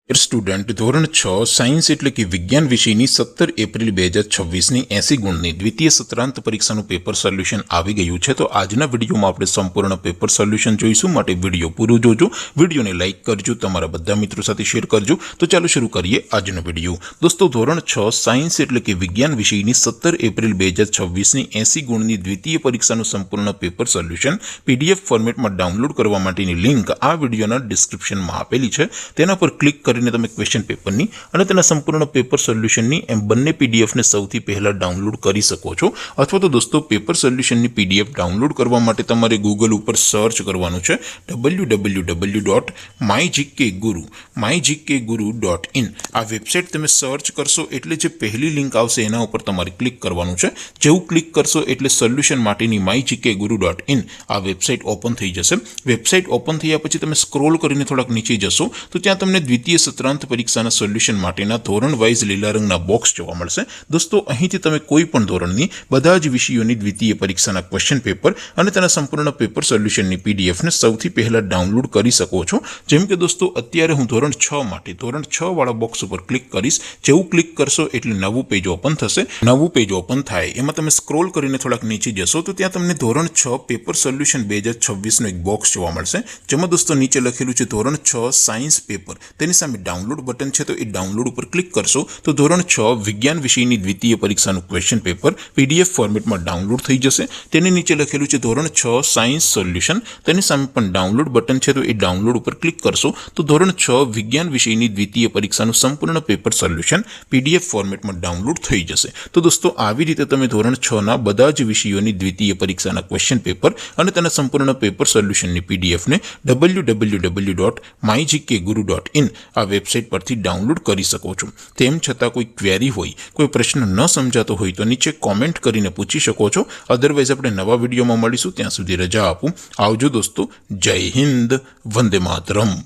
Student ધોરણ 6 science એટલે કે વિજ્ઞાન વિષયની 17 એપ્રિલ 2026ની 80 ગુણની દ્વિતીય સત્રાંત પરીક્ષાનું પેપર સોલ્યુશન આવી ગયું છે। તો આજના વિડીયોમાં આપણે સંપૂર્ણ પેપર સોલ્યુશન જોઈશું, માટે વિડીયો પૂરો જોજો, વિડીયોને લાઇક કરજો, તમારા બધા મિત્રો સાથે શેર કરજો। તો ચાલો શરૂ કરીએ આજનો વિડીયો। દોસ્તો, ધોરણ 6 સાયન્સ એટલે કે વિજ્ઞાન વિષયની 17 એપ્રિલ 2026ની 80 ગુણની દ્વિતીય પરીક્ષાનું સંપૂર્ણ પેપર સોલ્યુશન PDF ફોર્મેટમાં ડાઉનલોડ કરવા માટેની લિંક આ વિડીયોના ડિસ્ક્રિપ્શનમાં આપેલી છે। તેના પર ક્લિક કરીને તમે ક્વેશ્ચન પેપરની અને તેના સંપૂર્ણ પેપર સોલ્યુશનની એમ બંને પીડીએફને સૌથી પહેલા ડાઉનલોડ કરી શકો છો। અથવા તો દોસ્તો, પેપર સોલ્યુશનની પીડીએફ ડાઉનલોડ કરવા માટે તમારે ગૂગલ ઉપર સર્ચ કરવાનું છે www.mygkguru.in। આ વેબસાઇટ તમે સર્ચ કરશો એટલે જે પહેલી લિંક આવશે એના ઉપર તમારે ક્લિક કરવાનું છે। જેવું ક્લિક કરશો એટલે સોલ્યુશન માટેની mygkguru.in આ વેબસાઇટ ઓપન થઈ જશે। વેબસાઇટ ઓપન થયા પછી તમે સ્ક્રોલ કરીને થોડાક નીચે જશો તો ત્યાં તમને દ્વિતીય સત્રાંત પરીક્ષાના સોલ્યુશન માટેના ધોરણ વાઇઝ લીલા રંગના બોક્સ જોવા મળશે। દોસ્તો, અહીંથી તમે કોઈ પણ ધોરણની બધા જ વિષયોની દ્વિતીય પરીક્ષાના ક્વેશ્ચન પેપર અને તેના સંપૂર્ણ પેપર સોલ્યુશનની પીડીએફને સૌથી પહેલા ડાઉનલોડ કરી શકો છો। જેમ કે દોસ્તો, અત્યારે હું ધોરણ 6 માટે ધોરણ 6 વાળા બોક્સ ઉપર ક્લિક કરીશ। જેવું ક્લિક કરશો એટલે નવું પેજ ઓપન થશે। નવું પેજ ઓપન થાય એમાં તમે સ્ક્રોલ કરીને થોડાક નીચે જશો તો ત્યાં તમને ધોરણ 6 પેપર સોલ્યુશન 2026નું એક બોક્સ જોવા મળશે, જેમાં દોસ્તો નીચે લખેલું છે ધોરણ 6 સાયન્સ પેપર। તેની સામે ડાઉનલોડ બટન છે, તો એ ડાઉનલોડ ઉપર ક્લિક કરશો તો ધોરણ 6 વિજ્ઞાન વિષયની દ્વિતીય પરીક્ષાનું ક્વેશ્ચન પેપર PDF ફોર્મેટમાં ડાઉનલોડ થઈ જશે। તેની નીચે લખેલું છે ધોરણ 6 સાયન્સ સોલ્યુશન, તેની સામે પણ ડાઉનલોડ બટન છે, તો એ ડાઉનલોડ ઉપર ક્લિક કરશો તો ધોરણ 6 વિજ્ઞાન વિષયની દ્વિતીય પરીક્ષાનું સંપૂર્ણ પેપર સોલ્યુશન PDF ફોર્મેટમાં ડાઉનલોડ થઈ જશે। તો દોસ્તો, આવી રીતે તમે ધોરણ 6ના બધા જ વિષયોની દ્વિતીય પરીક્ષાના ક્વેશ્ચન પેપર અને તેના સંપૂર્ણ પેપર સોલ્યુશનની પીડીએફને www.mygkguru.in આ વેબસાઇટ પરથી ડાઉનલોડ કરી શકો છો। તેમ છતાં કોઈ ક્વેરી હોય, કોઈ પ્રશ્ન ન સમજાતો હોય તો નીચે કોમેન્ટ કરીને પૂછી શકો છો। અધરવાઇઝ આપણે નવા વિડીયોમાં મળીશું, ત્યાં સુધી રજા આપું। આવજો દોસ્તો, જય હિન્દ, વંદે માતરમ।